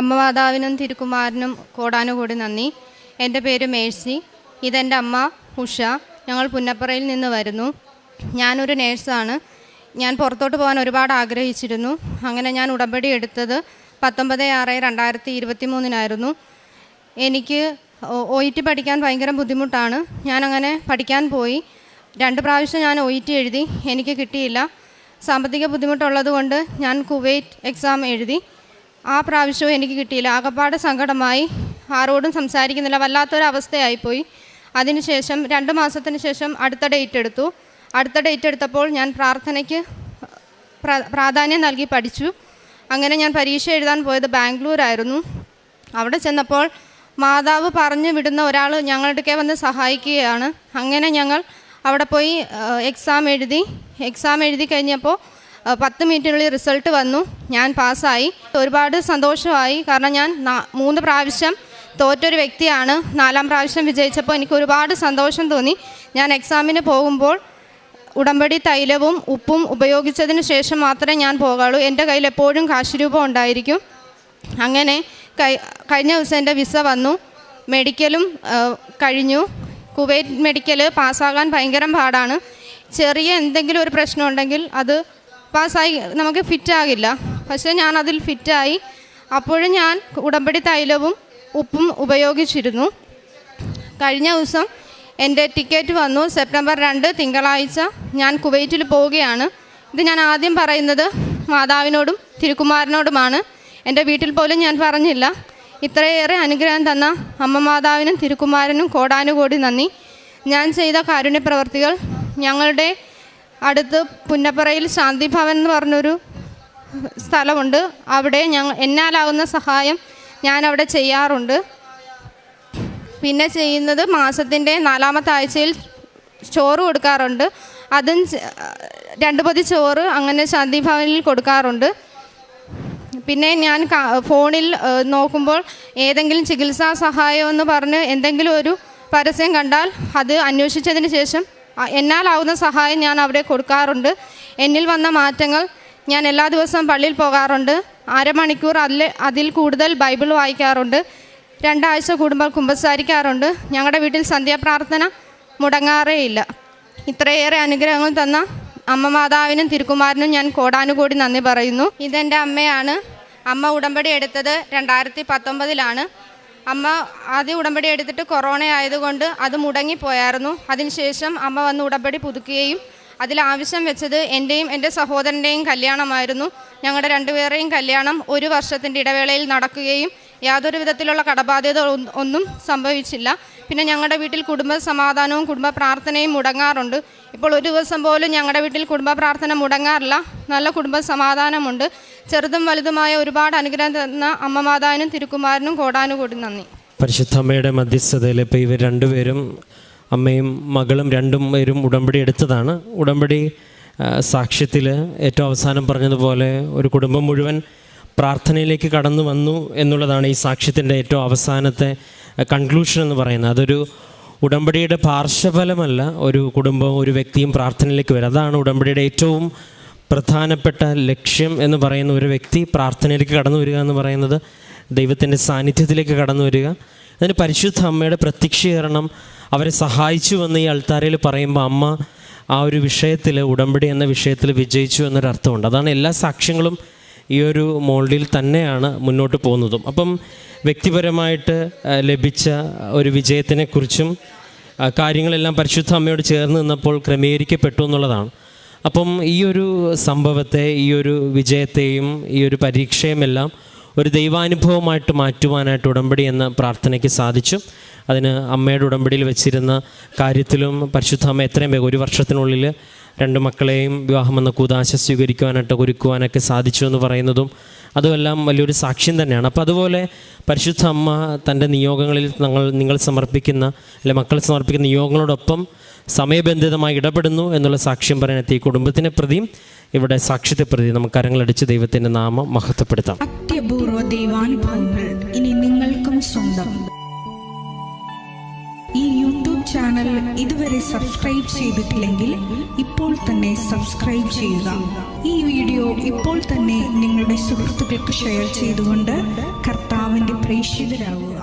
അമ്മമാതാവിനും തിരുക്കുമാരനും കോടാനുകൂടി നന്ദി. എൻ്റെ പേര് മേഴ്സി. ഇതെൻ്റെ അമ്മ ഉഷ. ഞങ്ങൾ പുന്നപ്പറയിൽ നിന്ന് വരുന്നു. ഞാനൊരു നേഴ്സാണ്. ഞാൻ പുറത്തോട്ട് പോകാൻ ഒരുപാട് ആഗ്രഹിച്ചിരുന്നു. അങ്ങനെ ഞാൻ ഉടമ്പടി എടുത്തത് 19/6/2023 എനിക്ക് OET പഠിക്കാൻ ഭയങ്കര ബുദ്ധിമുട്ടാണ്. ഞാനങ്ങനെ പഠിക്കാൻ പോയി. 2 പ്രാവശ്യം ഞാൻ OET എഴുതി. എനിക്ക് കിട്ടിയില്ല. സാമ്പത്തിക ബുദ്ധിമുട്ടുള്ളത് കൊണ്ട് ഞാൻ കുവൈറ്റ് എക്സാം എഴുതി. ആ പ്രാവശ്യവും എനിക്ക് കിട്ടിയില്ല. ആകപ്പാട് സങ്കടമായി. ആരോടും സംസാരിക്കുന്നില്ല. വല്ലാത്തൊരവസ്ഥയായിപ്പോയി. അതിനുശേഷം 2 മാസത്തിന് ശേഷം അടുത്ത ഡേറ്റ് എടുത്തു. അടുത്ത ഡേറ്റ് എടുത്തപ്പോൾ ഞാൻ പ്രാർത്ഥനയ്ക്ക് പ്രാധാന്യം നൽകി പഠിച്ചു. അങ്ങനെ ഞാൻ പരീക്ഷ എഴുതാൻ പോയത് ബാംഗ്ലൂരായിരുന്നു. അവിടെ ചെന്നപ്പോൾ മാതാവ് പറഞ്ഞു വിടുന്ന ഒരാൾ ഞങ്ങളുടെ അടുക്കെ വന്ന് സഹായിക്കുകയാണ്. അങ്ങനെ ഞങ്ങൾ അവിടെ പോയി എക്സാം എഴുതി കഴിഞ്ഞപ്പോൾ 10 മിനിറ്റിനുള്ളിൽ റിസൾട്ട് വന്നു. ഞാൻ പാസ്സായി. ഒരുപാട് സന്തോഷമായി. കാരണം ഞാൻ 3 പ്രാവശ്യം തോറ്റൊരു വ്യക്തിയാണ്. 4ാം പ്രാവശ്യം വിജയിച്ചപ്പോൾ എനിക്ക് ഒരുപാട് സന്തോഷം തോന്നി. ഞാൻ എക്സാമിന് പോകുമ്പോൾ ഉടമ്പടി തൈലവും ഉപ്പും ഉപയോഗിച്ചതിന് ശേഷം മാത്രമേ ഞാൻ പോകാവുള്ളൂ. എൻ്റെ കയ്യിൽ എപ്പോഴും കാശ് രൂപം ഉണ്ടായിരിക്കും. അങ്ങനെ കഴിഞ്ഞ ദിവസം എൻ്റെ വിസ വന്നു. മെഡിക്കലും കഴിഞ്ഞു. കുവൈറ്റ് മെഡിക്കൽ പാസ്സാകാൻ ഭയങ്കര പാടാണ്. ചെറിയ എന്തെങ്കിലും ഒരു പ്രശ്നം ഉണ്ടെങ്കിൽ അത് പാസ്സായി നമുക്ക് ഫിറ്റാകില്ല. പക്ഷേ ഞാൻ അതിൽ ഫിറ്റായി. അപ്പോഴും ഞാൻ ഉടമ്പടി തൈലവും ഉപ്പും ഉപയോഗിച്ചിരുന്നു. കഴിഞ്ഞ ദിവസം എൻ്റെ ടിക്കറ്റ് വന്നു. സെപ്റ്റംബർ 2 തിങ്കളാഴ്ച ഞാൻ കുവൈറ്റിൽ പോവുകയാണ്. ഇത് ഞാൻ ആദ്യം പറയുന്നത് മാതാവിനോടും തിരുക്കുമാരനോടുമാണ്. എൻ്റെ വീട്ടിൽ പോലും ഞാൻ പറഞ്ഞില്ല. ഇത്രയേറെ അനുഗ്രഹം തന്ന അമ്മ മാതാവിനും തിരുക്കുമാരനും കോടാനുകോടി നന്ദി. ഞാൻ ചെയ്ത കാരുണ്യ പ്രവർത്തികൾ ഞങ്ങളുടെ അടുത്ത് പുന്നപ്പറയിൽ ശാന്തി ഭവൻ എന്ന് പറഞ്ഞൊരു സ്ഥലമുണ്ട്. അവിടെ എന്നാലാവുന്ന സഹായം ഞാൻ അവിടെ ചെയ്യാറുണ്ട്. പിന്നെ ചെയ്യുന്നത് മാസത്തിൻ്റെ 4ാമത്തെ ആഴ്ചയിൽ ചോറ് കൊടുക്കാറുണ്ട്. അതും 2 പൊതി ചോറ് അങ്ങനെ ശാന്തി ഭവനിൽ കൊടുക്കാറുണ്ട്. പിന്നെ ഞാൻ ഫോണിൽ നോക്കുമ്പോൾ ഏതെങ്കിലും ചികിത്സാ സഹായം എന്ന് പറഞ്ഞ് എന്തെങ്കിലും ഒരു പരസ്യം കണ്ടാൽ അത് അന്വേഷിച്ചതിന് ശേഷം എന്നാലാവുന്ന സഹായം ഞാൻ അവിടെ കൊടുക്കാറുണ്ട്. എന്നിൽ വന്ന മാറ്റങ്ങൾ ഞാൻ എല്ലാ ദിവസവും പള്ളിയിൽ പോകാറുണ്ട്. അരമണിക്കൂർ അതിൽ കൂടുതൽ ബൈബിൾ വായിക്കാറുണ്ട്. 2 ആഴ്ച കൂടുമ്പോൾ കുമ്പസാരിക്കാറുണ്ട്. ഞങ്ങളുടെ വീട്ടിൽ സന്ധ്യാപ്രാർത്ഥന മുടങ്ങാറേ ഇല്ല. ഇത്രയേറെ അനുഗ്രഹങ്ങൾ തന്ന അമ്മ മാതാവിനും തിരുക്കുമാരനും ഞാൻ കോടാനുകോടി നന്ദി പറയുന്നു. ഇതെൻ്റെ അമ്മയാണ്. അമ്മ ഉടമ്പടി എടുത്തത് 2019 അമ്മ ആദ്യം ഉടമ്പടി എടുത്തിട്ട് കൊറോണ ആയതുകൊണ്ട് അത് മുടങ്ങിപ്പോയായിരുന്നു. അതിനുശേഷം അമ്മ വന്ന് ഉടമ്പടി പുതുക്കുകയും അതിലാവശ്യം വെച്ചത് എൻ്റെയും എൻ്റെ സഹോദരൻ്റെയും കല്യാണമായിരുന്നു. ഞങ്ങളുടെ 2 പേരുടെയും കല്യാണം 1 വർഷത്തിൻ്റെ ഇടവേളയിൽ നടക്കുകയും യാതൊരു വിധത്തിലുള്ള കടബാധ്യത ഒന്നും സംഭവിച്ചില്ല. പിന്നെ ഞങ്ങളുടെ വീട്ടിൽ കുടുംബ സമാധാനവും കുടുംബ പ്രാർത്ഥനയും മുടങ്ങാറുണ്ട്. ഇപ്പോൾ ഒരു ദിവസം പോലും ഞങ്ങളുടെ വീട്ടിൽ കുടുംബ പ്രാർത്ഥന മുടങ്ങാറില്ല. നല്ല കുടുംബ സമാധാനമുണ്ട്. ചെറുതും വലുതുമായ ഒരുപാട് അനുഗ്രഹം തന്ന അമ്മ മാതാവിനും തിരുക്കുമാരനും കോടാനുകൂടി നന്ദി. പരിശുദ്ധ അമ്മയുടെ മധ്യസ്ഥതയിൽ ഇപ്പോൾ ഇവർ 2 പേരും അമ്മയും മകളും 2 പേരും ഉടമ്പടി എടുത്തതാണ്. ഉടമ്പടി സാക്ഷ്യത്തിൽ ഏറ്റവും അവസാനം പറഞ്ഞതുപോലെ ഒരു കുടുംബം മുഴുവൻ പ്രാർത്ഥനയിലേക്ക് കടന്നു വന്നു എന്നുള്ളതാണ് ഈ സാക്ഷ്യത്തിൻ്റെ ഏറ്റവും അവസാനത്തെ കൺക്ലൂഷൻ എന്ന് പറയുന്നത്. അതൊരു ഉടമ്പടിയുടെ പാർശ്വഫലമല്ല. ഒരു കുടുംബവും ഒരു വ്യക്തിയും പ്രാർത്ഥനയിലേക്ക് വരും. അതാണ് ഉടമ്പടിയുടെ ഏറ്റവും പ്രധാനപ്പെട്ട ലക്ഷ്യം എന്ന് പറയുന്ന. ഒരു വ്യക്തി പ്രാർത്ഥനയിലേക്ക് കടന്നു വരിക എന്ന് പറയുന്നത് ദൈവത്തിൻ്റെ സാന്നിധ്യത്തിലേക്ക് കടന്നു വരിക. അതിന് പരിശുദ്ധ അമ്മയുടെ പ്രത്യക്ഷീകരണം അവരെ സഹായിച്ചുവെന്ന് ഈ അൾത്താരയിൽ പറയുമ്പോൾ അമ്മ ആ ഒരു വിഷയത്തിൽ, ഉടമ്പടി എന്ന വിഷയത്തിൽ വിജയിച്ചു എന്നൊരർത്ഥമുണ്ട്. അതാണ് എല്ലാ സാക്ഷ്യങ്ങളും ഈ ഒരു മോൾഡിൽ തന്നെയാണ് മുന്നോട്ട് പോകുന്നതും. അപ്പം വ്യക്തിപരമായിട്ട് ലഭിച്ച ഒരു വിജയത്തിനെക്കുറിച്ചും കാര്യങ്ങളെല്ലാം പരിശുദ്ധ അമ്മയോട് ചേർന്ന് നിന്നപ്പോൾ ക്രമീകരിക്കപ്പെട്ടു എന്നുള്ളതാണ്. അപ്പം ഈ ഒരു സംഭവത്തെ, ഈ ഒരു വിജയത്തെയും ഈ ഒരു പരീക്ഷയുമെല്ലാം ഒരു ദൈവാനുഭവമായിട്ട് മാറ്റുവാനായിട്ട് ഉടമ്പടി എന്ന പ്രാർത്ഥനയ്ക്ക് സാധിച്ചു. അതിന് അമ്മയുടെ ഉടമ്പടിയിൽ വെച്ചിരുന്ന കാര്യത്തിലും പരിശുദ്ധ അമ്മ എത്രയും വേഗം 1 വർഷത്തിനുള്ളിൽ 2 മക്കളെയും വിവാഹമെന്ന കൂദാശ സ്വീകരിക്കുവാനായിട്ട് ഒരുക്കുവാനൊക്കെ സാധിച്ചു എന്ന് പറയുന്നതും അതുമെല്ലാം വലിയൊരു സാക്ഷ്യം തന്നെയാണ്. അപ്പോൾ അതുപോലെ പരിശുദ്ധ അമ്മ തൻ്റെ നിയോഗങ്ങളിൽ നിങ്ങൾ സമർപ്പിക്കുന്ന മക്കൾ സമർപ്പിക്കുന്ന നിയോഗങ്ങളോടൊപ്പം സമയബന്ധിതമായി ഇടപെടുന്നു എന്നുള്ള സാക്ഷ്യം പറയാനെത്തി ഈ കുടുംബത്തിനെ പ്രതിയും ഇവിടെ സാക്ഷ്യത്തെ പ്രതി നമുക്ക് കരങ്ങളടിച്ച് ദൈവത്തിൻ്റെ നാമം മഹത്വപ്പെടുത്താം. അത്യപൂർവ ദൈവാനുഭവങ്ങൾ ഇനി നിങ്ങൾക്കും സ്വന്തം. ഈ യൂട്യൂബ് ചാനൽ ഇതുവരെ സബ്സ്ക്രൈബ് ചെയ്തിട്ടില്ലെങ്കിൽ ഇപ്പോൾ തന്നെ സബ്സ്ക്രൈബ് ചെയ്യുക. ഈ വീഡിയോ ഇപ്പോൾ തന്നെ നിങ്ങളുടെ സുഹൃത്തുക്കൾക്ക് ഷെയർ ചെയ്തുകൊണ്ട് കർത്താവിൻ്റെ പ്രേക്ഷിതരാകുക.